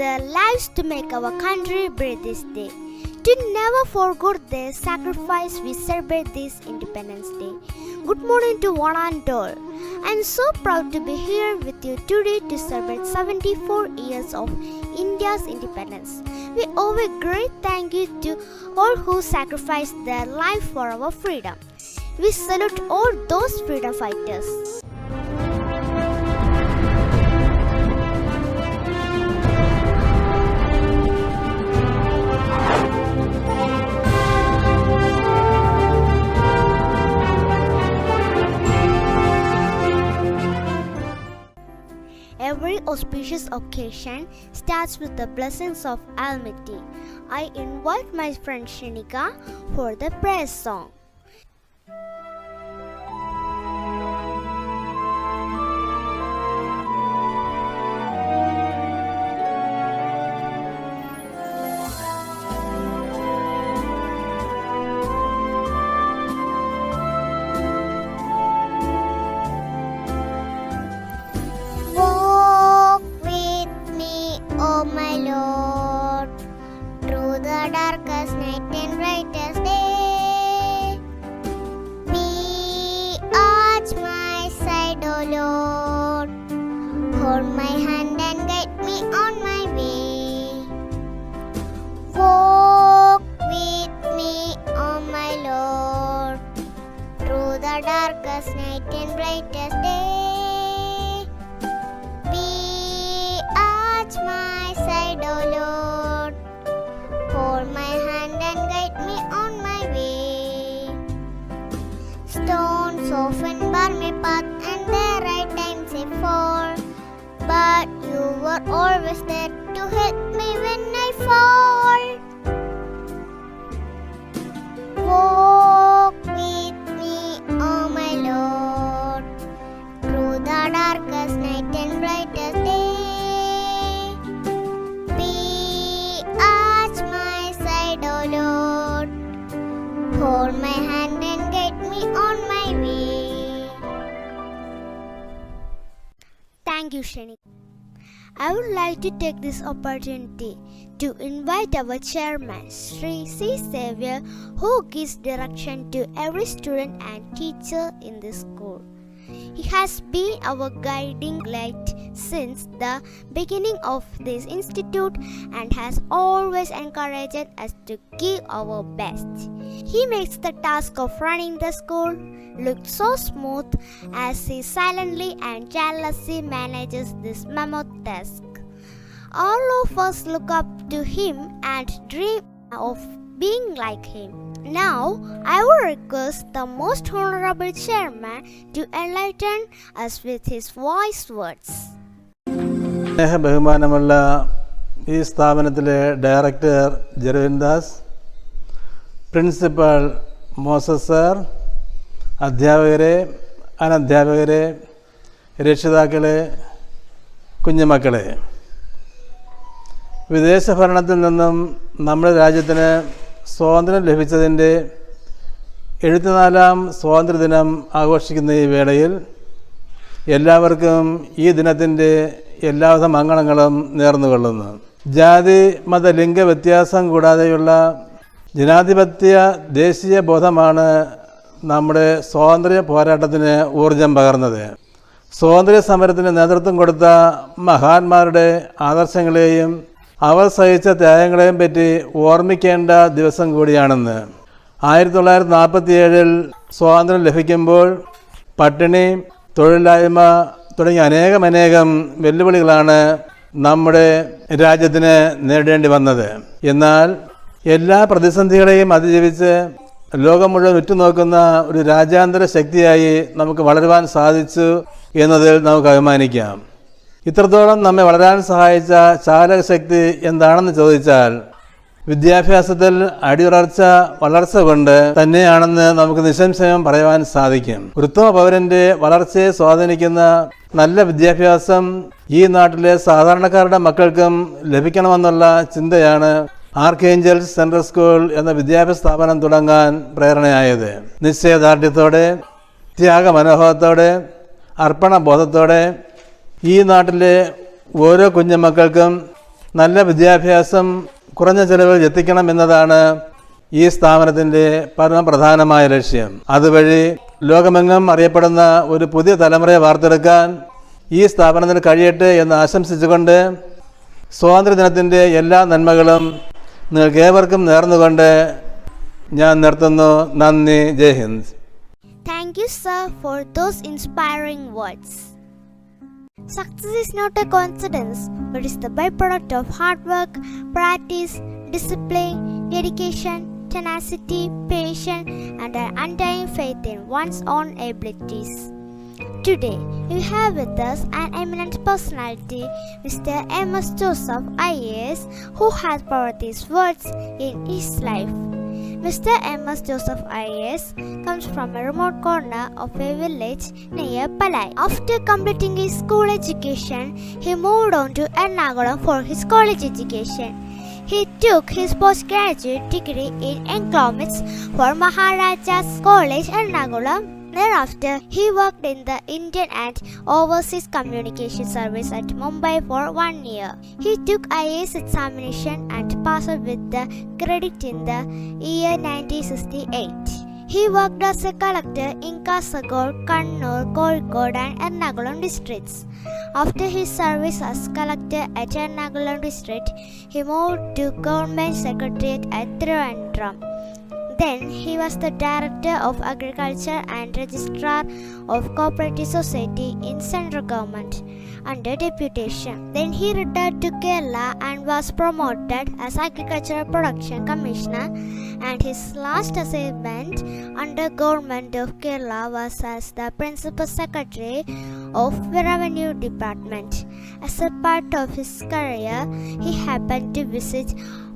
their lives to make our country breathe this day. To never forget their sacrifice, we celebrate this Independence Day. Good morning to one and all. I am so proud to be here with you today to celebrate 74 years of India's independence. We owe a great thank you to all who sacrificed their life for our freedom. We salute all those freedom fighters. Every auspicious occasion starts with the blessings of Almighty. I invite my friend Shanika for the prayer song. Oh my Lord, through the darkest night and brightest day, be at my side, O Lord. Hold my hand and guide me on my way. Walk with me, O my Lord, through the darkest night and brightest day. Be at my side, O Lord. Hold my hand and guide me on my way. Stones often bar my path and the right times I fall, but you were always there to help me when I fall. Walk with me, O my Lord, through the darkest night and brightest day. Lord, hold my hand and guide me on my way. Thank you, Shanika. I would like to take this opportunity to invite our chairman, Sri C. Xavier, who gives direction to every student and teacher in this school. He has been our guiding light since the beginning of this institute and has always encouraged us to give our best. He makes the task of running the school look so smooth as he silently and jealously manages this mammoth task. All of us look up to him and dream of being like him. Now, I will request the most honorable chairman to enlighten us with his wise words. ബഹുമാനമുള്ള ഈ സ്ഥാപനത്തിലെ director Jeruvin Das, principal Moses sir, അധ്യാപകരെ, അനധ്യാപകരെ, രക്ഷിതാക്കളെ, കുഞ്ഞുമക്കളെ, വിദേശ ഭരണത്തിൽ നിന്നും നമ്മുടെ രാജ്യത്തിന് സ്വാതന്ത്ര്യം ലഭിച്ചതിൻ്റെ 74ാം സ്വാതന്ത്ര്യദിനം ആഘോഷിക്കുന്ന ഈ വേളയിൽ എല്ലാവർക്കും ഈ ദിനത്തിൻ്റെ എല്ലാവിധ മംഗളങ്ങളും നേർന്നുകൊള്ളുന്നു. ജാതി മത ലിംഗ വ്യത്യാസം കൂടാതെയുള്ള ജനാധിപത്യ ദേശീയ ബോധമാണ് നമ്മുടെ സ്വാതന്ത്ര്യ പോരാട്ടത്തിന് ഊർജം പകർന്നത്. സ്വാതന്ത്ര്യ സമരത്തിന് നേതൃത്വം കൊടുത്ത മഹാന്മാരുടെ ആദർശങ്ങളെയും അവർ സഹിച്ച ത്യാഗങ്ങളെയും പറ്റി ഓർമ്മിക്കേണ്ട ദിവസം കൂടിയാണെന്ന്. 1947 സ്വാതന്ത്ര്യം ലഭിക്കുമ്പോൾ പട്ടിണി, തൊഴിലില്ലായ്മ തുടങ്ങിയ അനേകം വെല്ലുവിളികളാണ് നമ്മുടെ രാജ്യത്തിന് നേരിടേണ്ടി വന്നത്. എന്നാൽ എല്ലാ പ്രതിസന്ധികളെയും അതിജീവിച്ച് ലോകം മുഴുവൻ ഉറ്റുനോക്കുന്ന ഒരു രാജ്യാന്തര ശക്തിയായി നമുക്ക് വളരുവാൻ സാധിച്ചു എന്നതിൽ നമുക്ക് അഭിമാനിക്കാം. ഇത്രത്തോളം നമ്മെ വളരാൻ സഹായിച്ച ചാലകശക്തി എന്താണെന്ന് ചോദിച്ചാൽ വിദ്യാഭ്യാസത്തിൽ വളർച്ച കൊണ്ട് തന്നെയാണെന്ന് നമുക്ക് നിസ്സംശയം പറയുവാൻ സാധിക്കും. ഒരു ഉത്തമ പൗരന്റെ വളർച്ചയെ സ്വാധീനിക്കുന്ന നല്ല വിദ്യാഭ്യാസം ഈ നാട്ടിലെ സാധാരണക്കാരുടെ മക്കൾക്കും ലഭിക്കണമെന്നുള്ള ചിന്തയാണ് ആർക്കേഞ്ചൽസ് സെൻട്രൽ സ്കൂൾ എന്ന വിദ്യാഭ്യാസ സ്ഥാപനം തുടങ്ങാൻ പ്രേരണയായത്. നിശ്ചയദാർഢ്യത്തോടെ, ത്യാഗമനോഭാവത്തോടെ, അർപ്പണബോധത്തോടെ ഈ നാട്ടിലെ ഓരോ കുഞ്ഞുമക്കൾക്കും നല്ല വിദ്യാഭ്യാസം കുറഞ്ഞ ചെലവിൽ എത്തിക്കണം എന്നതാണ് ഈ സ്ഥാപനത്തിൻ്റെ പരമപ്രധാനമായ ലക്ഷ്യം. അതുവഴി ലോകമെങ്ങും അറിയപ്പെടുന്ന ഒരു പുതിയ തലമുറയെ വാർത്തെടുക്കാൻ ഈ സ്ഥാപനത്തിന് കഴിയട്ടെ എന്ന് ആശംസിച്ചുകൊണ്ട് സ്വാതന്ത്ര്യദിനത്തിൻ്റെ എല്ലാ നന്മകളും നിങ്ങൾക്കേവർക്കും നേർന്നുകൊണ്ട് ഞാൻ നിർത്തുന്നു. നന്ദി. ജയ് Hind. Thank you, sir, for those inspiring words. Success is not a coincidence, but is the byproduct of hard work, practice, discipline, dedication, tenacity, patience, and an undying faith in one's own abilities. Today, we have with us an eminent personality, Mr. M.S. Joseph, IAS, who has brought these words in his life. Mr. M.S. Joseph, IAS, comes from a remote corner of a village near Palai. After completing his school education, he moved on to Ernakulam for his college education. He took his postgraduate degree in economics for Maharaja's College, Ernakulam. Thereafter, he worked in the Indian and Overseas Communication Service at Mumbai for 1 year. He took IAS examination and passed with the credit in the year 1968. He worked as a collector in Kasaragod, Kannur, Kozhikode and Ernakulam districts. After his service as collector at Ernakulam district, he moved to Government Secretariat at Trivandrum. Then he was the Director of Agriculture and Registrar of Cooperative Society in Central Government under deputation. Then he returned to Kerala and was promoted as Agricultural Production Commissioner, and his last assignment under Government of Kerala was as the Principal Secretary of the Revenue Department. As a part of his career, he happened to visit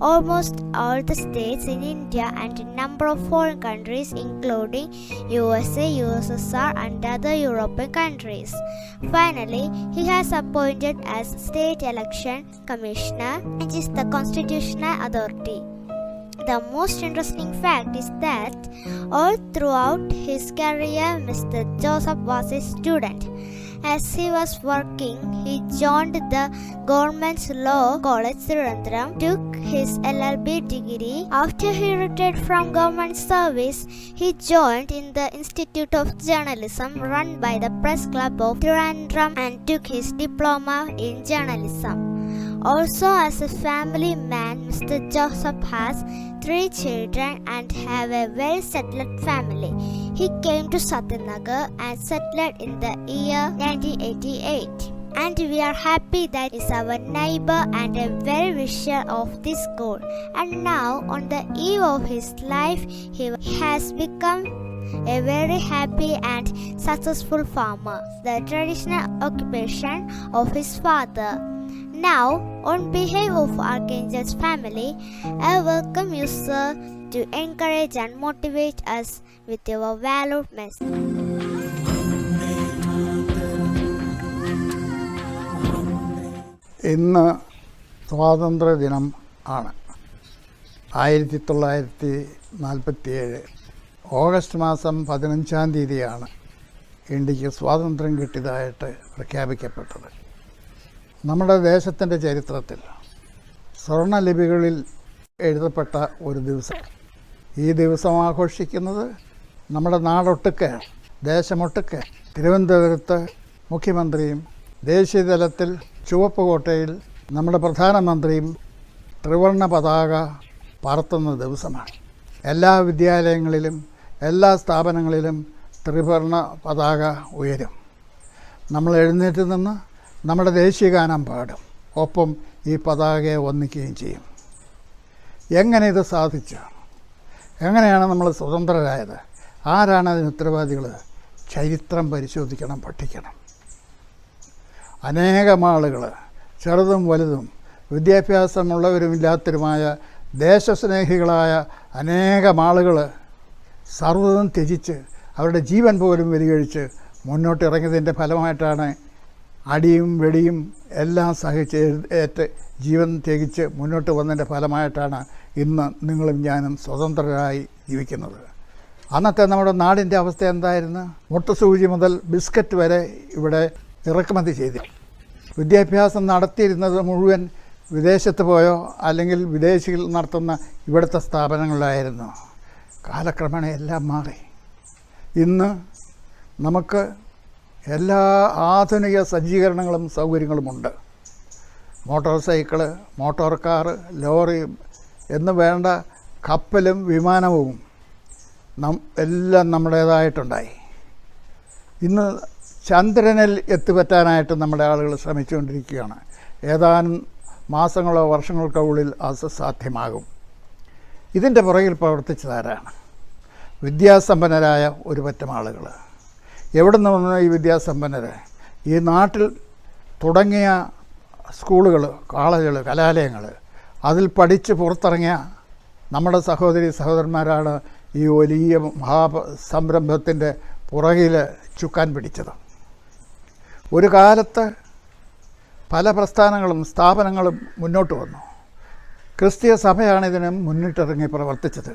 almost all the states in India and a number of foreign countries including USA, USSR and other European countries. Finally, he has appointed as State Election Commissioner, which is the constitutional authority. The most interesting fact is that all throughout his career, Mr. Joseph was a student. As he was working, he joined the Government's Law College, Trivandrum, took his LLB degree. After he retired from government service, he joined in the Institute of Journalism run by the Press Club of Trivandrum and took his diploma in journalism. Also, as a family man, Mr. Joseph has 3 children and have a well-settled family. He came to Satyanagar and settled in the year 1988. And we are happy that he is our neighbor and a well-wisher of this school. And now, on the eve of his life, he has become a very happy and successful farmer, the traditional occupation of his father. Now, on behalf of Archangel's family, I welcome you, sir, to encourage and motivate us with your valued message. ഇന്ന് സ്വാതന്ത്ര്യദിനം ആണ്. 1947 August മാസം 15-ാം തീയതിയാണ് ഇന്ത്യക്ക് സ്വാതന്ത്ര്യം കിട്ടിയതായിട്ട് പ്രഖ്യാപിക്കപ്പെട്ടത്. നമ്മുടെ ദേശത്തിൻ്റെ ചരിത്രത്തിൽ സ്വർണ്ണലിപികളിൽ എഴുതപ്പെട്ട ഒരു ദിവസം. ഈ ദിവസം ആഘോഷിക്കുന്നത് നമ്മുടെ നാടൊട്ടുക്കെ, ദേശമൊട്ടുക്കെ. തിരുവനന്തപുരത്ത് മുഖ്യമന്ത്രിയും ദേശീയ തലത്തിൽ ചുവപ്പ് കോട്ടയിൽ നമ്മുടെ പ്രധാനമന്ത്രിയും ത്രിവർണ്ണ പതാക പറത്തുന്ന ദിവസമാണ്. എല്ലാ വിദ്യാലയങ്ങളിലും എല്ലാ സ്ഥാപനങ്ങളിലും ത്രിവർണ്ണ പതാക ഉയരും. നമ്മൾ എഴുന്നേറ്റ് നിന്ന് നമ്മുടെ ദേശീയഗാനം പാടും, ഒപ്പം ഈ പതാകയെ വന്ദിക്കുകയും ചെയ്യും. എങ്ങനെ ഇത് സാധിച്ചു? എങ്ങനെയാണ് നമ്മൾ സ്വതന്ത്രരായത്? ആരാണ് അതിന് ഉത്തരവാദികൾ? ചരിത്രം പരിശോധിക്കണം, പഠിക്കണം. അനേകം ആളുകൾ, ചെറുതും വലുതും, വിദ്യാഭ്യാസമുള്ളവരും ഇല്ലാത്തവരുമായ ദേശസ്നേഹികളായ അനേകം ആളുകൾ സർവ്വതും ത്യജിച്ച് അവരുടെ ജീവൻ പോലും ബലികഴിച്ച് മുന്നോട്ടിറങ്ങിയതിൻ്റെ ഫലമായിട്ടാണ് അടിയും വെടിയും എല്ലാം സഹിച്ച് ഏറ്റ് ജീവൻ ത്യജിച്ച് മുന്നോട്ട് വന്നതിൻ്റെ ഫലമായിട്ടാണ് ഇന്ന് നിങ്ങളും ഞാനും സ്വതന്ത്രരായി ജീവിക്കുന്നത്. അന്നത്തെ നമ്മുടെ നാടിൻ്റെ അവസ്ഥ എന്തായിരുന്നു? മുട്ടസൂചി മുതൽ ബിസ്ക്കറ്റ് വരെ ഇവിടെ ഇറക്കുമതി ചെയ്തു. വിദ്യാഭ്യാസം നടത്തിയിരുന്നത് മുഴുവൻ വിദേശത്ത് പോയോ അല്ലെങ്കിൽ വിദേശികൾ നടത്തുന്ന ഇവിടുത്തെ സ്ഥാപനങ്ങളിലായിരുന്നു. കാലക്രമേണ എല്ലാം മാറി. ഇന്ന് നമുക്ക് എല്ലാ ആധുനിക സജ്ജീകരണങ്ങളും സൗകര്യങ്ങളുമുണ്ട്. Motor cycle, motor car, lorry എന്ന് വേണ്ട കപ്പലും വിമാനവും എല്ലാം നമ്മുടേതായിട്ടുണ്ടായി. ഇന്ന് ചന്ദ്രനിൽ എത്തിപ്പറ്റാനായിട്ട് നമ്മുടെ ആളുകൾ ശ്രമിച്ചുകൊണ്ടിരിക്കുകയാണ്. ഏതാനും മാസങ്ങളോ വർഷങ്ങൾക്കോ ഉള്ളിൽ അത് സാധ്യമാകും. ഇതിൻ്റെ പുറകിൽ പ്രവർത്തിച്ചതാരാണ്? വിദ്യാസമ്പന്നരായ ഒരു പറ്റം ആളുകൾ. എവിടെ നിന്ന് വന്ന ഈ വിദ്യാസമ്പന്നർ? ഈ നാട്ടിൽ തുടങ്ങിയ സ്കൂളുകൾ, കോളേജുകൾ, കലാലയങ്ങൾ, അതിൽ പഠിച്ച് പുറത്തിറങ്ങിയ നമ്മുടെ സഹോദരി സഹോദരന്മാരാണ് ഈ വലിയ മഹാസംരംഭത്തിൻ്റെ പുറകിൽ ചുക്കാൻ പിടിച്ചത്. ഒരു കാലത്ത് പല പ്രസ്ഥാനങ്ങളും സ്ഥാപനങ്ങളും മുന്നോട്ട് വന്നു. ക്രിസ്തീയ സഭയാണ് ഇതിന് മുന്നിട്ടിറങ്ങി പ്രവർത്തിച്ചത്.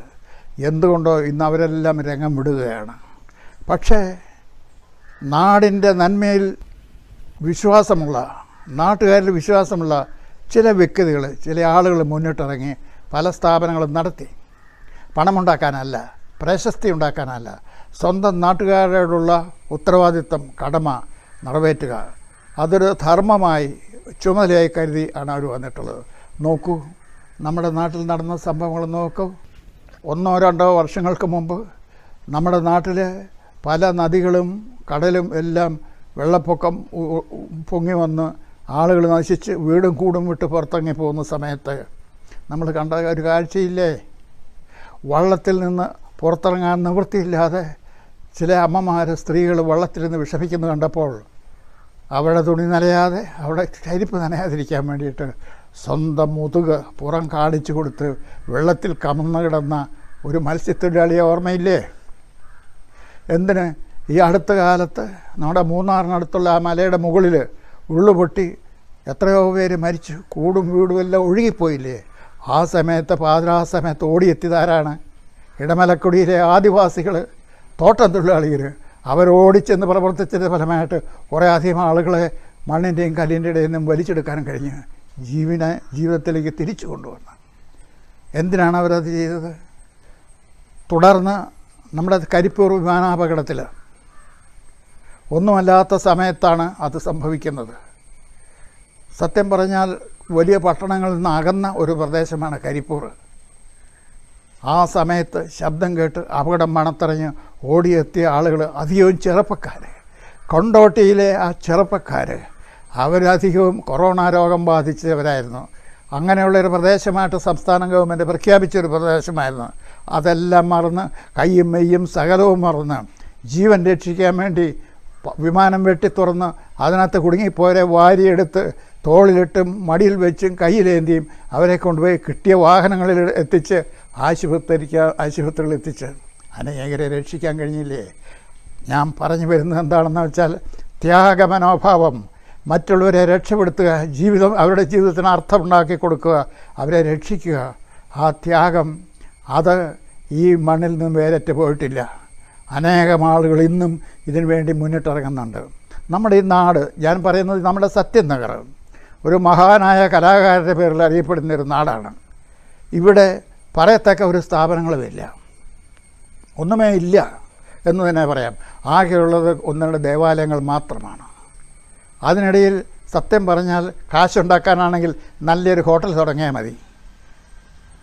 എന്തുകൊണ്ടോ ഇന്ന് അവരെല്ലാം രംഗം വിടുകയാണ്. പക്ഷേ നാടിൻ്റെ നന്മയിൽ വിശ്വാസമുള്ള, നാട്ടുകാരിൽ വിശ്വാസമുള്ള ചില വ്യക്തികൾ, ചില ആളുകൾ മുന്നിട്ടിറങ്ങി പല സ്ഥാപനങ്ങളും നടത്തി. പണമുണ്ടാക്കാനല്ല, പ്രശസ്തി ഉണ്ടാക്കാനല്ല, സ്വന്തം നാട്ടുകാരോടുള്ള ഉത്തരവാദിത്വം, കടമ നിറവേറ്റുക, അതൊരു ധർമ്മമായി, ചുമതലയായി കരുതി ആണ് അവർ വന്നിട്ടുള്ളത്. നോക്കൂ, നമ്മുടെ നാട്ടിൽ നടന്ന സംഭവങ്ങൾ നോക്കൂ. 1-2 വർഷങ്ങൾക്ക് മുമ്പ് നമ്മുടെ നാട്ടിൽ പല നദികളും കടലും എല്ലാം വെള്ളപ്പൊക്കം പൊങ്ങി വന്ന് ആളുകൾ നശിച്ച് വീടും കൂടും വിട്ട് പുറത്തിറങ്ങി പോകുന്ന സമയത്ത് നമ്മൾ കണ്ട ഒരു കാഴ്ചയില്ലേ? വള്ളത്തിൽ നിന്ന് പുറത്തിറങ്ങാൻ നിവൃത്തിയില്ലാതെ ചില അമ്മമാർ, സ്ത്രീകൾ വള്ളത്തിൽ നിന്ന് വിഷമിക്കുന്നത് കണ്ടപ്പോൾ അവിടെ തുണി നനയാതെ, അവിടെ കരിപ്പ് നനയാതിരിക്കാൻ വേണ്ടിയിട്ട് സ്വന്തം മുതുക് പുറം കാണിച്ചു കൊടുത്ത് വെള്ളത്തിൽ കമന്ന് കിടന്ന ഒരു മത്സ്യത്തൊഴിലാളിയെ ഓർമ്മയില്ലേ? എന്തിന്? ഈ അടുത്ത കാലത്ത് നമ്മുടെ മൂന്നാറിനടുത്തുള്ള ആ മലയുടെ മുകളിൽ ഉള്ളുപൊട്ടി എത്രയോ പേര് മരിച്ചു, കൂടും വീടും എല്ലാം ഒഴുകിപ്പോയില്ലേ? ആ സമയത്ത്, പാതിരാ സമയത്ത് ഓടിയെത്തിയതാരാണ്? ഇടമലക്കുടിയിലെ ആദിവാസികൾ, തോട്ടം തൊഴിലാളികൾ. അവരോടിച്ചെന്ന് പ്രവർത്തിച്ചതിൻ്റെ ഫലമായിട്ട് കുറേ അധികം ആളുകളെ മണ്ണിൻ്റെയും കല്ലിൻ്റെ ഇടയിൽ നിന്നും വലിച്ചെടുക്കാനും കഴിഞ്ഞ് ജീവിതത്തിലേക്ക് തിരിച്ചു കൊണ്ടുവന്നു. എന്തിനാണ് അവരത് ചെയ്തത്? തുടർന്ന് നമ്മുടെ കരിപ്പൂർ വിമാനാപകടത്തിൽ ഒന്നുമല്ലാത്ത സമയത്താണ് അത് സംഭവിക്കുന്നത്. സത്യം പറഞ്ഞാൽ വലിയ പട്ടണങ്ങളിൽ നിന്ന് അകന്ന ഒരു പ്രദേശമാണ് കരിപ്പൂർ. ആ സമയത്ത് ശബ്ദം കേട്ട് അപകടം മണത്തറിഞ്ഞ് ഓടിയെത്തിയ ആളുകൾ അധികവും ചെറുപ്പക്കാർ. കൊണ്ടോട്ടിയിലെ ആ ചെറുപ്പക്കാർ അവരധികവും കൊറോണ രോഗം ബാധിച്ചവരായിരുന്നു. അങ്ങനെയുള്ളൊരു പ്രദേശമായിട്ട് സംസ്ഥാന ഗവൺമെൻറ് പ്രഖ്യാപിച്ചൊരു പ്രദേശമായിരുന്നു. അതെല്ലാം മറന്ന്, കയ്യും മെയ്യും സകലവും മറന്ന് ജീവൻ രക്ഷിക്കാൻ വേണ്ടി വിമാനം വെട്ടി തുറന്ന് അതിനകത്ത് കുടുങ്ങിപ്പോരെ വാരിയെടുത്ത് തോളിലിട്ടും മടിയിൽ വെച്ചും കയ്യിലേന്തിയും അവരെ കൊണ്ടുപോയി കിട്ടിയ വാഹനങ്ങളിൽ എത്തിച്ച് ആശുപത്രികളിൽ എത്തിച്ച് അനേകരെ രക്ഷിക്കാൻ കഴിഞ്ഞില്ലേ? ഞാൻ പറഞ്ഞു വരുന്നത് എന്താണെന്ന് വെച്ചാൽ, ത്യാഗമനോഭാവം, മറ്റുള്ളവരെ രക്ഷപ്പെടുത്തുക, അവരുടെ ജീവിതത്തിന് അർത്ഥമുണ്ടാക്കി കൊടുക്കുക, അവരെ രക്ഷിക്കുക. ആ ത്യാഗം അത് ഈ മണ്ണിൽ നിന്നും വേരറ്റ് പോയിട്ടില്ല. അനേകം ആളുകൾ ഇന്നും ഇതിനു വേണ്ടി മുന്നിട്ടിറങ്ങുന്നുണ്ട്. നമ്മുടെ ഈ നാട്, ഞാൻ പറയുന്നത് നമ്മുടെ സത്യം നഗർ, ഒരു മഹാനായ കലാകാരൻ്റെ പേരിൽ അറിയപ്പെടുന്നൊരു നാടാണ്. ഇവിടെ പറയത്തക്ക ഒരു സ്ഥാപനങ്ങളുമില്ല, ഒന്നുമേ ഇല്ല എന്ന് തന്നെ പറയാം. ആകെയുള്ളത് 1-2 ദേവാലയങ്ങൾ മാത്രമാണ്. അതിനിടയിൽ സത്യം പറഞ്ഞാൽ കാശുണ്ടാക്കാനാണെങ്കിൽ നല്ലൊരു ഹോട്ടൽ തുടങ്ങിയാൽ മതി.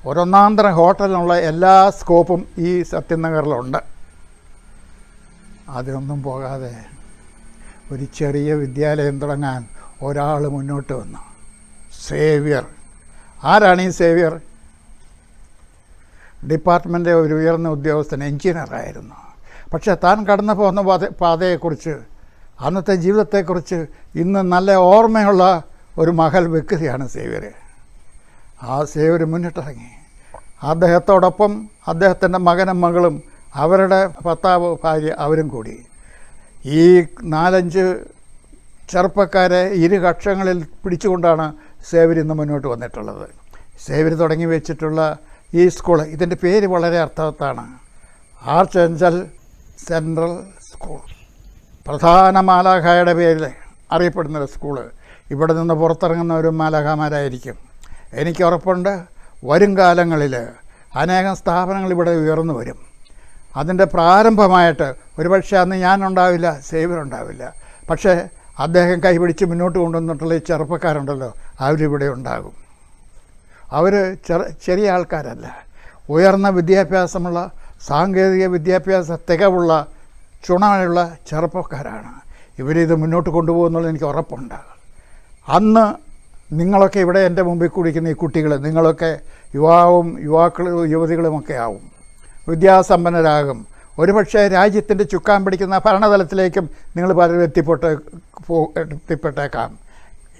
ഒരൊന്നാന്തരം ഹോട്ടലിനുള്ള എല്ലാ സ്കോപ്പും ഈ സത്യനഗറിലുണ്ട്. അതിനൊന്നും പോകാതെ ഒരു ചെറിയ വിദ്യാലയം തുടങ്ങാൻ ഒരാൾ മുന്നോട്ട് വന്നു. സേവ്യർ. ആരാണ് ഈ സേവ്യർ? ഡിപ്പാർട്ട്മെൻറ്റിലെ ഒരു ഉയർന്ന ഉദ്യോഗസ്ഥൻ, എഞ്ചിനീയറായിരുന്നു. പക്ഷേ താൻ കടന്നു പോകുന്ന പാതയെക്കുറിച്ച്, അന്നത്തെ ജീവിതത്തെക്കുറിച്ച് ഇന്ന് നല്ല ഓർമ്മയുള്ള ഒരു മഹൽ വ്യക്തിയാണ് സേവ്യർ. ആ സേവ്യർ മുന്നിട്ടിറങ്ങി. അദ്ദേഹത്തോടൊപ്പം അദ്ദേഹത്തിൻ്റെ മകനും മകളും അവരുടെ ഭർത്താവ്, ഭാര്യ, അവരും കൂടി ഈ 4-5 ചെറുപ്പക്കാരെ ഇരു കക്ഷങ്ങളിൽ പിടിച്ചുകൊണ്ടാണ് സേവ്യർ ഇന്ന് മുന്നോട്ട് വന്നിട്ടുള്ളത്. സേവ്യർ തുടങ്ങി വെച്ചിട്ടുള്ള ഈ സ്കൂൾ, ഇതിൻ്റെ പേര് വളരെ അർത്ഥവത്താണ്. Arch angel central school. പ്രധാന മാലാഖയുടെ പേരിൽ അറിയപ്പെടുന്നൊരു സ്കൂള്. ഇവിടെ നിന്ന് പുറത്തിറങ്ങുന്ന ഒരു മാലാഖമാരായിരിക്കും. എനിക്ക് ഉറപ്പുണ്ട് വരും കാലങ്ങളിൽ അനേകം സ്ഥാപനങ്ങൾ ഇവിടെ ഉയർന്നു വരും. അതിൻ്റെ പ്രാരംഭമായിട്ട് ഒരുപക്ഷെ അന്ന് ഞാനുണ്ടാവില്ല, സേവ്യറുണ്ടാവില്ല. പക്ഷേ അദ്ദേഹം കൈപിടിച്ച് മുന്നോട്ട് കൊണ്ടുവന്നിട്ടുള്ള ഈ ചെറുപ്പക്കാരുണ്ടല്ലോ, അവരിവിടെ ഉണ്ടാകും. അവർ ചെറിയ ആൾക്കാരല്ല, ഉയർന്ന വിദ്യാഭ്യാസമുള്ള, സാങ്കേതിക വിദ്യാഭ്യാസ തികവുള്ള, ചുണയുള്ള ചെറുപ്പക്കാരാണ്. ഇവരിത് മുന്നോട്ട് കൊണ്ടുപോകുന്നുള്ളത് എനിക്ക് ഉറപ്പുണ്ട്. അന്ന് നിങ്ങളൊക്കെ ഇവിടെ എൻ്റെ മുമ്പിൽ കുടിക്കുന്ന ഈ കുട്ടികൾ, നിങ്ങളൊക്കെ യുവാക്കളും യുവതികളുമൊക്കെ ആവും, വിദ്യാസമ്പന്നരാകും. ഒരുപക്ഷെ രാജ്യത്തിൻ്റെ ചുക്കാൻ പിടിക്കുന്ന ഭരണതലത്തിലേക്കും നിങ്ങൾ പലരും എത്തിപ്പെട്ടേക്കാം.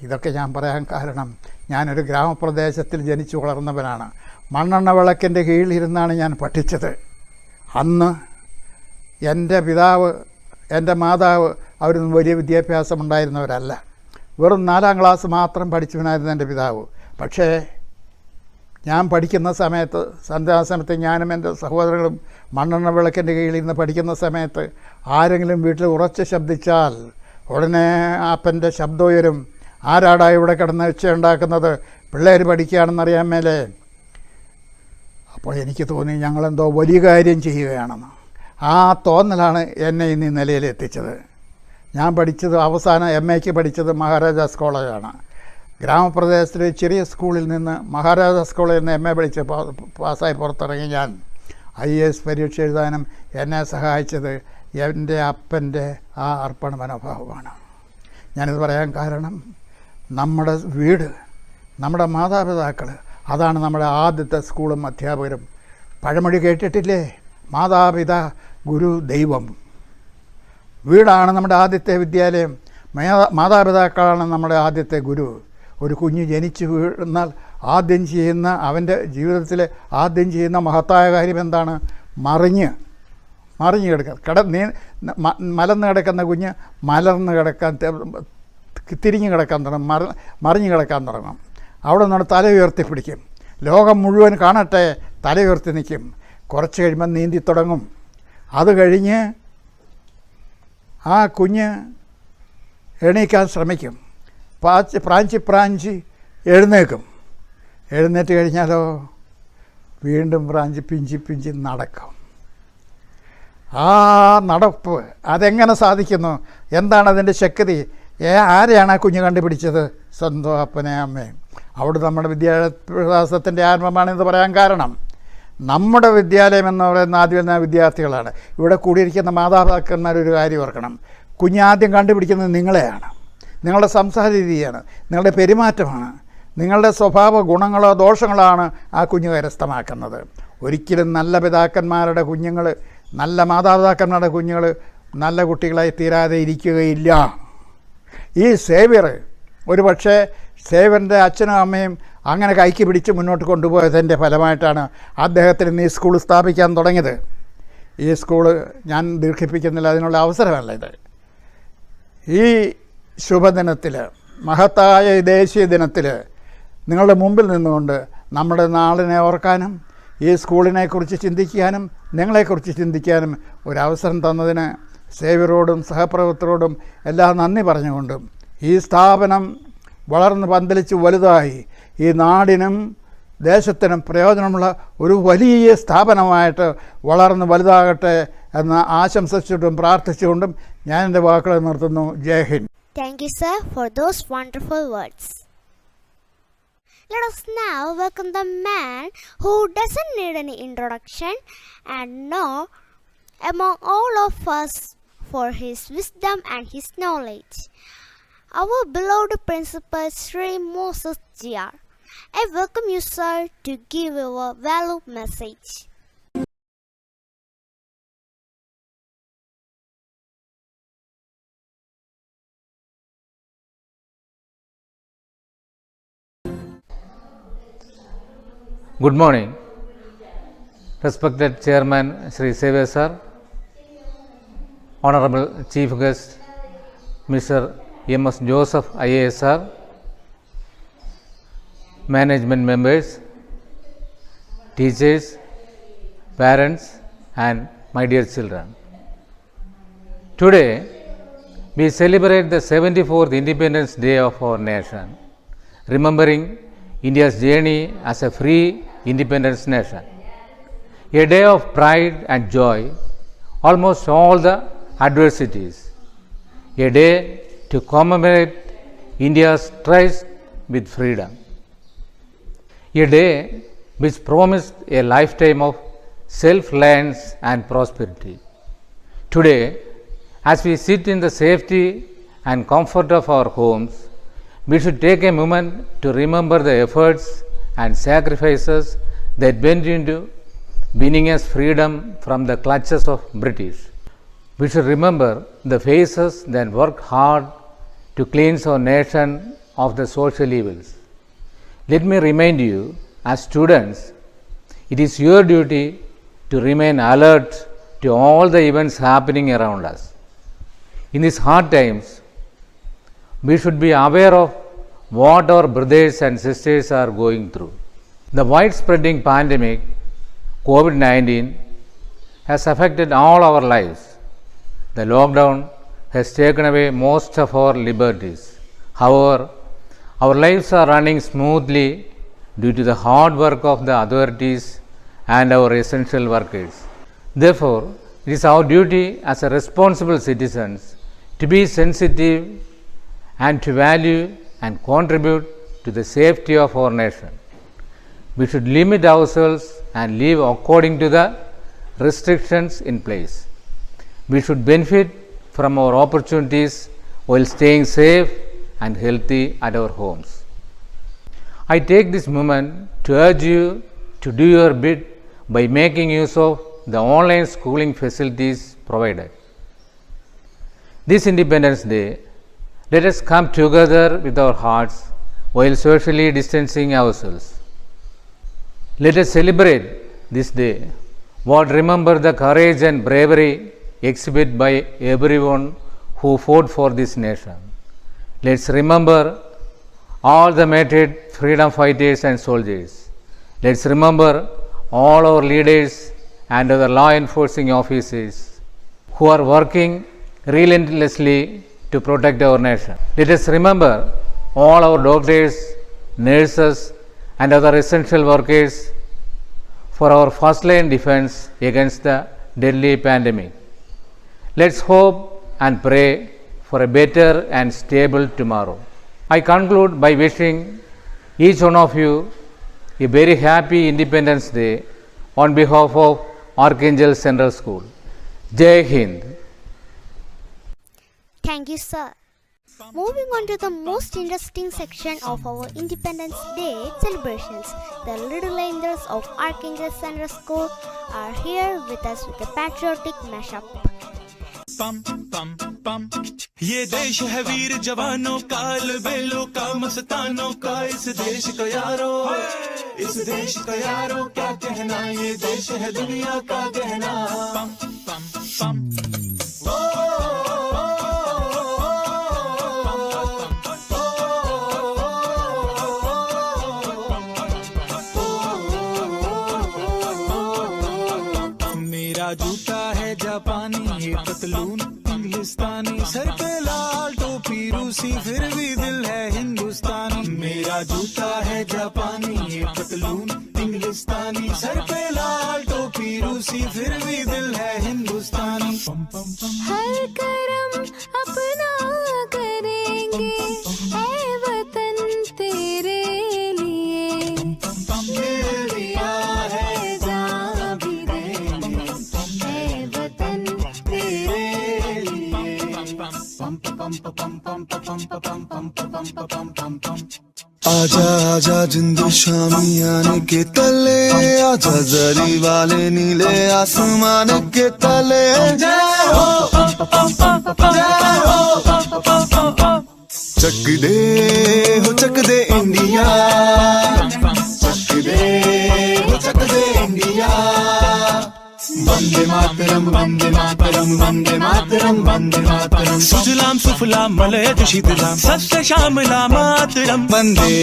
ഇതൊക്കെ ഞാൻ പറയാൻ കാരണം, ഞാനൊരു ഗ്രാമപ്രദേശത്തിൽ ജനിച്ചു വളർന്നവനാണ്. മണ്ണെണ്ണ വിളക്കിൻ്റെ കീഴിലിരുന്നാണ് ഞാൻ പഠിച്ചത്. അന്ന് എൻ്റെ പിതാവ്, എൻ്റെ മാതാവ് അവരൊന്നും വലിയ വിദ്യാഭ്യാസം ഉണ്ടായിരുന്നവരല്ല. വെറും 4ാം ക്ലാസ് മാത്രം പഠിച്ചവനായിരുന്നു എൻ്റെ പിതാവ്. പക്ഷേ ഞാൻ പഠിക്കുന്ന സമയത്ത്, സന്ധ്യാസമയത്ത് ഞാനും എൻ്റെ സഹോദരങ്ങളും മണ്ണെണ്ണ വിളക്കിൻ്റെ കീഴിലിരുന്ന് പഠിക്കുന്ന സമയത്ത് ആരെങ്കിലും വീട്ടിൽ ഉറച്ച് ശബ്ദിച്ചാൽ ഉടനെ അപ്പൻ്റെ ശബ്ദം ഉയരും. ആരാടാ ഇവിടെ കിടന്ന് ഉച്ചയുണ്ടാക്കുന്നത്? പിള്ളേർ പഠിക്കുകയാണെന്നറിയാൻ മേലെ. അപ്പോൾ എനിക്ക് തോന്നി ഞങ്ങളെന്തോ വലിയ കാര്യം ചെയ്യുകയാണെന്ന്. ആ തോന്നലാണ് എന്നെ ഇന്ന് ഈ നിലയിലെത്തിച്ചത്. ഞാൻ പഠിച്ചത് അവസാനം MA പഠിച്ചത് മഹാരാജാസ് കോളേജാണ്. ഗ്രാമപ്രദേശത്തിലെ ചെറിയ സ്കൂളിൽ നിന്ന് മഹാരാജാസ് കോളേജിൽ നിന്ന് MA പഠിച്ച് പാസ്സായി പുറത്തിറങ്ങി ഞാൻ IAS പരീക്ഷ എഴുതാനും എന്നെ സഹായിച്ചത് എൻ്റെ അപ്പൻ്റെ ആ അർപ്പണ മനോഭാവമാണ്. ഞാനിത് പറയാൻ കാരണം, നമ്മുടെ വീട്, നമ്മുടെ മാതാപിതാക്കൾ, അതാണ് നമ്മുടെ ആദ്യത്തെ സ്കൂളും അധ്യാപകരും. പഴമൊഴി കേട്ടിട്ടില്ലേ? മാതാപിതാ ഗുരു ദൈവം. വീടാണ് നമ്മുടെ ആദ്യത്തെ വിദ്യാലയം, മാതാപിതാക്കളാണ് നമ്മുടെ ആദ്യത്തെ ഗുരു. ഒരു കുഞ്ഞ് ജനിച്ച് വീഴുന്നാൽ ആദ്യം ചെയ്യുന്ന, അവൻ്റെ ജീവിതത്തിൽ ആദ്യം ചെയ്യുന്ന മഹത്തായ കാര്യം എന്താണ്? മറിഞ്ഞ് കിടക്കുക. മലർന്ന് കിടക്കുന്ന കുഞ്ഞ് മലർന്ന് കിടക്കാൻ, തിരിഞ്ഞ് കിടക്കാൻ തുടങ്ങും, മറിഞ്ഞ് കിടക്കാൻ തുടങ്ങും. അവിടെ നിന്നാണ് തല ഉയർത്തിപ്പിടിക്കും. ലോകം മുഴുവൻ കാണട്ടെ, തല ഉയർത്തി നിൽക്കും. കുറച്ച് കഴിയുമ്പോൾ നീന്തി തുടങ്ങും. അത് കഴിഞ്ഞ് ആ കുഞ്ഞ് എണീക്കാൻ ശ്രമിക്കും. പ്രാഞ്ചി എഴുന്നേക്കും. എഴുന്നേറ്റ് കഴിഞ്ഞാലോ വീണ്ടും പിഞ്ചി നടക്കും. ആ നടപ്പ് അതെങ്ങനെ സാധിക്കുന്നു? എന്താണ് അതിൻ്റെ ശക്തി? ആരെയാണ് ആ കുഞ്ഞ് കണ്ടുപിടിച്ചത്? സ്വന്തം അപ്പനെ അമ്മയും. അവിടെ നമ്മുടെ വിദ്യാഭ്യാസത്തിൻ്റെ ആരംഭമാണെന്ന് പറയാൻ കാരണം, നമ്മുടെ വിദ്യാലയം എന്ന് പറയുന്ന ആദ്യം വരുന്ന വിദ്യാർത്ഥികളാണ്. ഇവിടെ കൂടിയിരിക്കുന്ന മാതാപിതാക്കന്മാരൊരു കാര്യം ഓർക്കണം, കുഞ്ഞാദ്യം കണ്ടുപിടിക്കുന്നത് നിങ്ങളെയാണ്, നിങ്ങളുടെ സംസാര രീതിയാണ്, നിങ്ങളുടെ പെരുമാറ്റമാണ്, നിങ്ങളുടെ സ്വഭാവ ഗുണങ്ങളോ ദോഷങ്ങളാണ് ആ കുഞ്ഞ് കരസ്ഥമാക്കുന്നത്. ഒരിക്കലും നല്ല പിതാക്കന്മാരുടെ കുഞ്ഞുങ്ങൾ, നല്ല മാതാപിതാക്കന്മാരുടെ കുഞ്ഞുങ്ങൾ നല്ല കുട്ടികളായി തീരാതെ ഇരിക്കുകയില്ല. ഈ സേവ്യർ, ഒരു പക്ഷേ സേവ്യറിൻ്റെ അച്ഛനും അമ്മയും അങ്ങനെ കൈക്ക് പിടിച്ച് മുന്നോട്ട് കൊണ്ടുപോയതിൻ്റെ ഫലമായിട്ടാണ് അദ്ദേഹത്തിന് ഈ സ്കൂൾ സ്ഥാപിക്കാൻ തുടങ്ങിയത്. ഈ സ്കൂള് ഞാൻ ദീർഘിപ്പിക്കുന്നില്ല, അതിനുള്ള അവസരമല്ല ഇത്. ഈ ശുഭദിനത്തിൽ, മഹത്തായ ദേശീയ ദിനത്തിൽ നിങ്ങളുടെ മുമ്പിൽ നിന്നുകൊണ്ട് നമ്മുടെ നാടിനെ ഓർക്കാനും ഈ സ്കൂളിനെക്കുറിച്ച് ചിന്തിക്കാനും നിങ്ങളെക്കുറിച്ച് ചിന്തിക്കാനും ഒരവസരം തന്നതിന് സേവ്യറോടും സഹപ്രവർത്തകരോടും എല്ലാം നന്ദി പറഞ്ഞുകൊണ്ടും, ഈ സ്ഥാപനം വളർന്ന് പന്തലിച്ച് വലുതായി ഈ നാടിനും ദേശത്തിനും പ്രയോജനമുള്ള ഒരു വലിയ സ്ഥാപനമായിട്ട് വളർന്ന് വലുതാകട്ടെ എന്ന് ആശംസിച്ചിട്ടും പ്രാർത്ഥിച്ചുകൊണ്ടും ഞാൻ എൻ്റെ വാക്കുകൾ നിർത്തുന്നു. ജയ് Hind. Thank you, sir, for those wonderful words. Let us now welcome the man who doesn't need any introduction and know among all of us for his wisdom and his knowledge. Our beloved Principal Sri Moses Jr. I welcome you, sir, to give our value message. Good morning, respected Chairman Sri Sevia Sir, Honorable Chief Guest Mr. M.S. Joseph IAS Sir, management members, teachers, parents and my dear children. Today we celebrate the 74th Independence Day of our nation, remembering India's journey as a free, independent nation. A day of pride and joy, almost all the adversities. A day to commemorate India's tryst with freedom. A day which promised a lifetime of self-reliance and prosperity. Today, as we sit in the safety and comfort of our homes, we should take a moment to remember the efforts and sacrifices that went into winning us freedom from the clutches of British. We should remember the faces that worked hard to cleanse our nation of the social evils. Let me remind you, as students, it is your duty to remain alert to all the events happening around us. In these hard times, we should be aware of what our brothers and sisters are going through. The widespreading pandemic, COVID-19, has affected all our lives. The lockdown has taken away most of our liberties. However, our lives are running smoothly due to the hard work of the authorities and our essential workers. Therefore, it is our duty as a responsible citizens to be sensitive and to value and contribute to the safety of our nation. We should limit ourselves and live according to the restrictions in place. We should benefit from our opportunities while staying safe and healthy at our homes. I take this moment to urge you to do your bit by making use of the online schooling facilities provided. This Independence Day, let us come together with our hearts while socially distancing ourselves. Let us celebrate this day, but remember the courage and bravery exhibited by everyone who fought for this nation. Let's remember all the martyred freedom fighters and soldiers. Let's remember all our leaders and other law enforcing officers who are working relentlessly to protect our nation. Let us remember all our doctors, nurses, and other essential workers for our first line defense against the deadly pandemic. Let's hope and pray for a better and stable tomorrow. I conclude by wishing each one of you a very happy Independence Day on behalf of Archangel Central School. Jai Hind. Thank you, sir. Moving on to the most interesting section of our Independence Day celebrations, the little angels of Archangel Central School are here with us with a patriotic mashup. पम पम पम ये देश है वीर जवानों का, बेलों का, मस्तानों का, इस देश का यारो, इस देश का यारो क्या कहना, ये देश है दुनिया का गहना। पम पम पम मेरा जूता है जापानी, ये पतलून इंग्लिस्तानी, सर पे लाल टोपी रूसी, फिर भी दिल है हिंदुस्तानी। मेरा जूता है जापानी, ये पतलून इंग्लिस्तानी, सर पे लाल टोपी रूसी, फिर भी दिल है हिंदुस्तानी। हर करम अपना करेंगे ऐ वतन तेरे लिए, दिल दिया है जान भी देंगे ऐ वतन तेरे लिए। आजा आजा जिंदू शामी आने के तले, आजा जरी वाले नीले आसमान के तले। जय हो चक दे हो चक दे इंडिया, चक दे हो चक दे इंडिया। वंदे मातरम वंदे मातरम वंदे मातरम वंदे मातरम। सुजलाम सुफलाम मलयज शीतलाम सस्य श्यामला मातरम। वंदे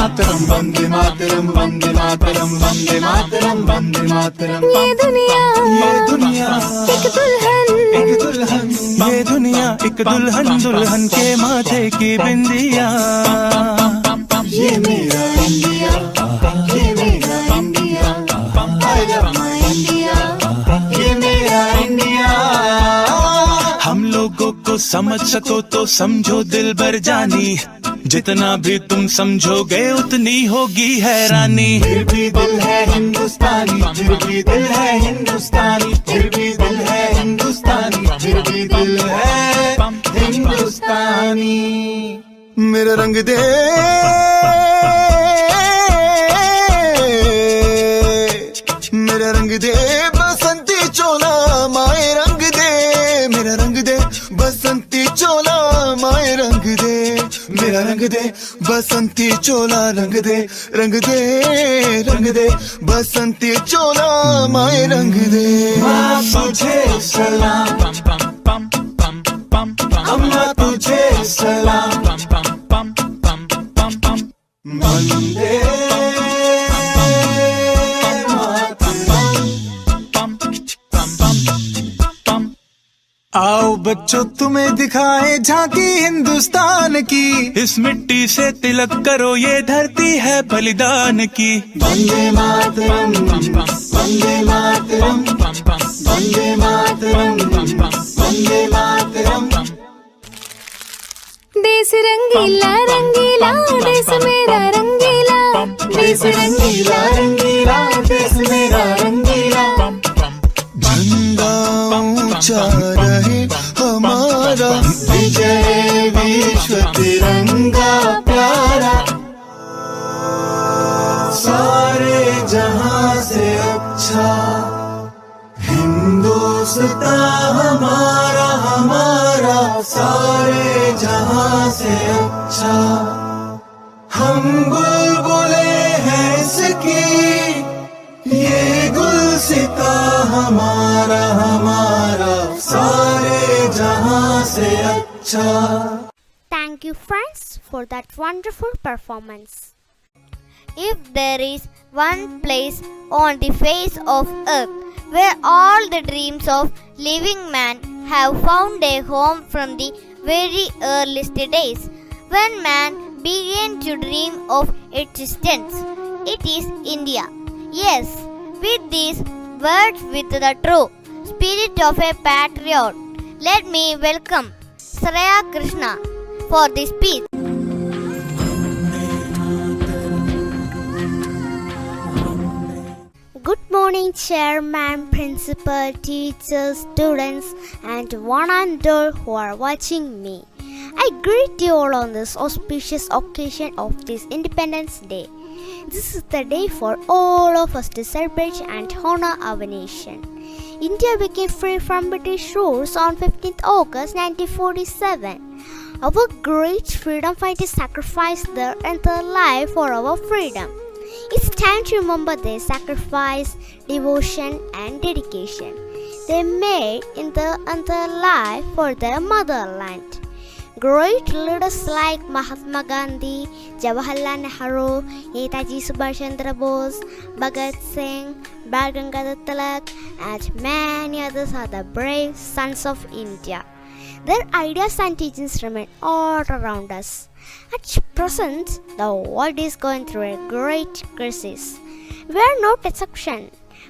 मातरम वंदे मातरम वंदे मातरम वंदे मातरम वंदे मातरम। ये दुनिया एक दुल्हन ये दुनिया एक दुल्हन, दुल्हन के माथे की बिंदिया। ये मेरा इंडिया, ये मेरा India, I love my India, ये मेरा इंडिया। हम लोगों को समझ सको तो समझो दिल भर जानी, जितना भी तुम समझोगे उतनी होगी हैरानी। फिर भी दिल है हिंदुस्तानी, फिर भी दिल है हिंदुस्तानी, फिर भी दिल है हिंदुस्तानी, फिर भी दिल है हिंदुस्तानी। मेरा रंग दे मेरा रंग दे बसंती चोला माए रंग दे, मेरा रंग दे बसंती चोला माए रंग दे, मेरा रंग दे बसंती चोला रंग दे, रंग दे रंग दे बसंती चोला माए रंग दे। माँ तुझे सलाम, अम्मा तुझे सलाम, वंदे आओ बच्चों तुम्हें दिखाए झांकी हिंदुस्तान की, इस मिट्टी से तिलक करो ये धरती है बलिदान की। वंदे मातरम वंदे मातरम वंदे मातरम वंदे मातरम। देश रंगीला रंगीला देश मेरा रंगीला, देश रंगीला रंगीला देश मेरा रंगीला। झंडा ऊंचा रहे हमारा, विजय विश्व तिरंगा प्यारा। सारे जहां से अच्छा हिंदुस्तान हमारा, हमारा सारे जहां से अच्छा। हम बुलबुले हैं इसकी, ये गुलसिता हमारा, हमारा सारे जहां से अच्छा। Thank you, friends, for that wonderful performance. If there is one place on the face of earth where all the dreams of living man have found a home from the very earliest days, when man began to dream of existence, it is India. Yes, with these words with the true spirit of a patriot, let me welcome Shreya Krishna for this speech. Good morning, Chairman, Principal, teachers, students, and one and all who are watching me. I greet you all on this auspicious occasion of this Independence Day. This is the day for all of us to celebrate and honor our nation. India became free from British rule on 15th August 1947. Our great freedom fighters sacrificed their entire life for our freedom. It's time to remember their sacrifice, devotion, and dedication they made in their entire life for their motherland. Great leaders like Mahatma Gandhi, Jawaharlal Nehru, Netaji Subhash Chandra Bose, Bhagat Singh, Bal Gangadhar Tilak, and many others are the brave sons of India. Their ideas and teachings remain all around us. At present, the world is going through a great crisis. We are not exception,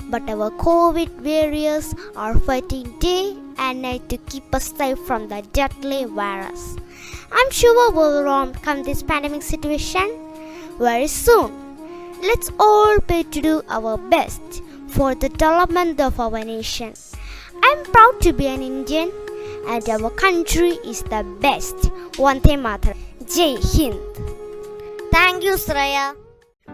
but our COVID warriors are fighting day and night to keep us safe from the deadly virus. I'm sure we will overcome this pandemic situation very soon. Let's all pray to do our best for the development of our nation. I'm proud to be an Indian, and our country is the best. Vande Mataram. Jai Hind. Thank you, Shreya.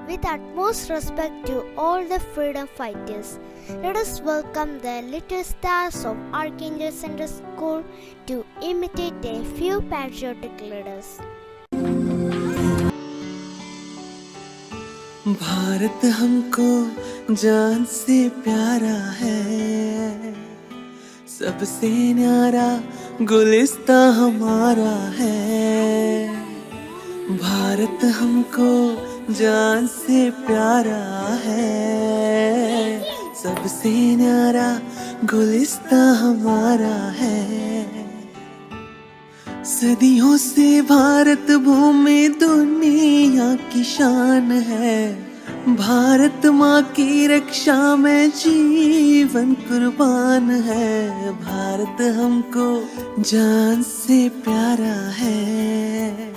With utmost respect to all the freedom fighters, let us welcome the little stars of Archangel Central School to imitate a few patriotic leaders. Bharat हमको जान से प्यारा है, सबसे न्यारा गुलिस्ता हमारा है। भारत हमको जान से प्यारा है। सबसे न्यारा गुलिस्ता हमारा है। सदियों से भारत भूमि दुनिया की शान है। भारत माँ की रक्षा में जीवन कुर्बान है। भारत हमको जान से प्यारा है।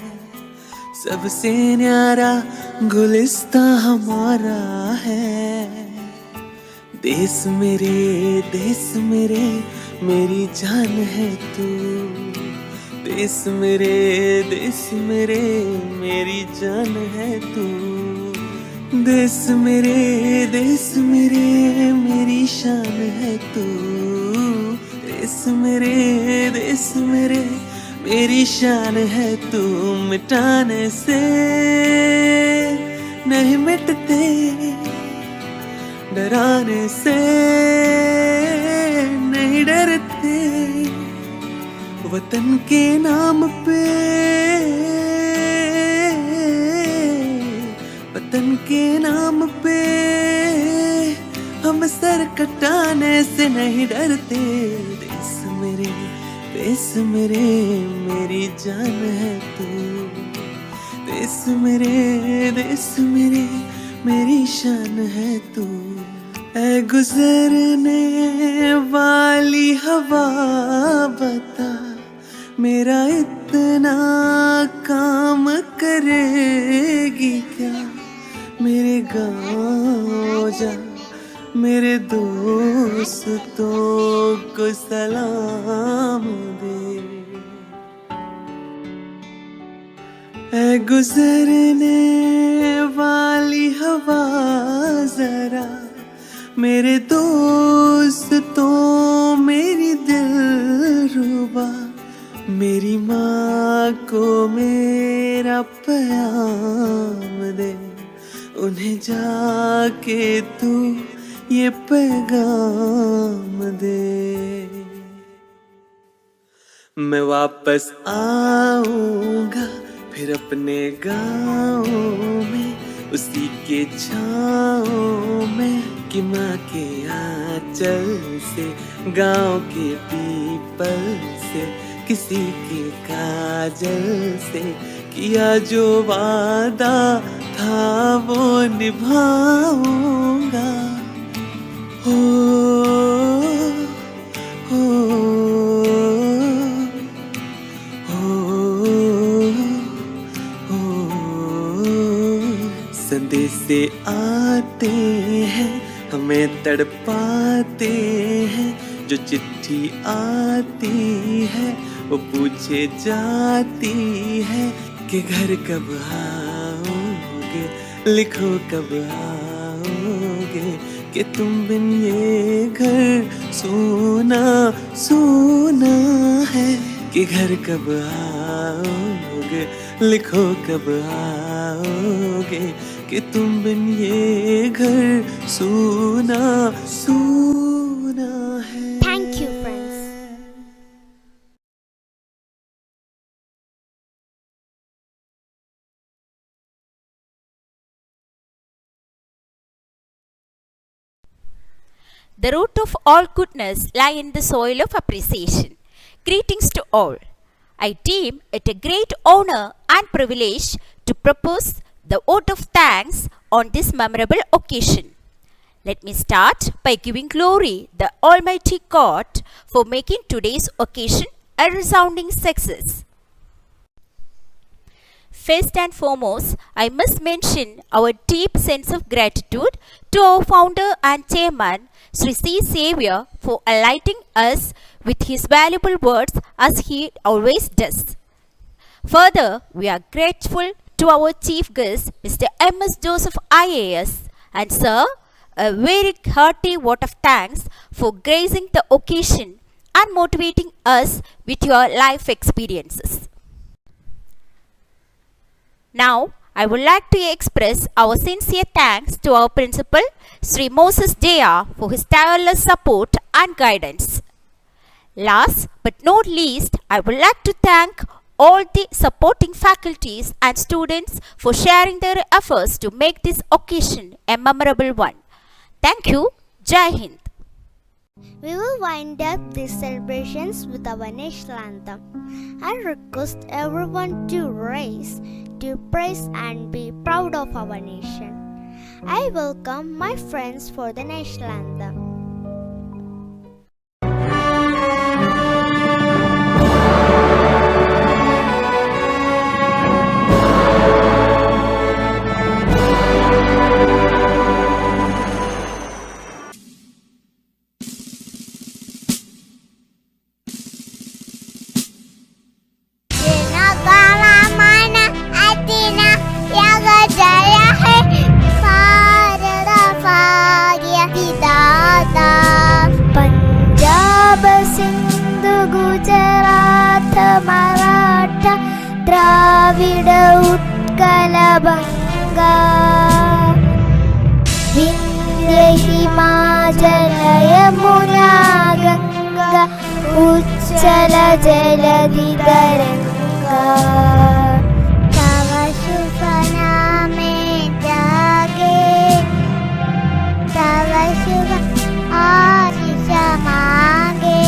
सबसे न्यारा गुलिस्ता हमारा है। देश मेरे मेरी जान है तू। देश मेरे मेरी जान है तू। देश मेरे मेरी शान है तू। देश मेरे मेरी शान है तू। मिटाने से नहीं मिटते, डराने से नहीं डरते। वतन के नाम पे, वतन के नाम पे हम सर कटाने से नहीं डरते। देश मेरे मेरी जान है तू। देश मेरे मेरी शान है तू। ऐ गुजरने वाली हवा बता, मेरा इतना काम करेगी क्या। मेरे गाँव जा, मेरे दोस्तों को सलाम दे। ऐ गुजरने वाली हवा जरा, मेरे दोस्तों मेरी दिलरुबा, मेरी माँ को मेरा पैगाम दे। उन्हें जाके तू ये पैगाम दे। मैं वापस आऊंगा फिर अपने गाँव में, उसी के छाँव में कि माँ के आंचल से, गाँव के पीपल से, किसी के काजल से किया जो वादा था वो निभाऊंगा। हो हो हो संदेश से आते हैं हमें तड़पाते हैं। जो चिट्ठी आती है वो पूछे जाती है कि घर कब आओगे, लिखो कब आओगे, कि तुम बिन ये घर सूना सूना है। कि घर कब आओगे, लिखो कब आओगे, कि तुम बिन ये घर सूना सूना है। Thank you, friends. The root of all goodness lie in the soil of appreciation. Greetings to all. I deem it a great honor and privilege to propose the vote of thanks on this memorable occasion. Let me start by giving glory the Almighty God for making today's occasion a resounding success. First and foremost, I must mention our deep sense of gratitude to our founder and chairman, Sri C. Xavier, for enlightening us with his valuable words as he always does. Further, we are grateful to our chief guest, Mr. M.S. Joseph IAS, and sir, a very hearty vote of thanks for gracing the occasion and motivating us with your life experiences. Now, I would like to express our sincere thanks to our principal, Sri Moses Jaya, for his tireless support and guidance. Last but not least, I would like to thank all the supporting faculties and students for sharing their efforts to make this occasion a memorable one. Thank you. Jai Hind. We will wind up these celebrations with our national anthem. I request everyone to raise, to praise and be proud of our nation. I welcome my friends for the national anthem. Maratha ദ്രാവിഡ ഉത്കല ബംഗ വിന്ധ്യ ഹിമാചല യമുന ഗംഗ ഉജ്ജല ജലധി തരംഗ തവ ശുഭ നാമേ ജാഗേ തവ ശുഭ Ashisha മാഗേ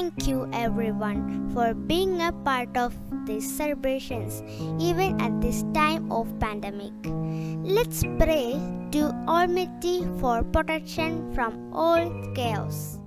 Thank you everyone for being a part of these celebrations even at this time of pandemic. Let's pray to Almighty for protection from all chaos.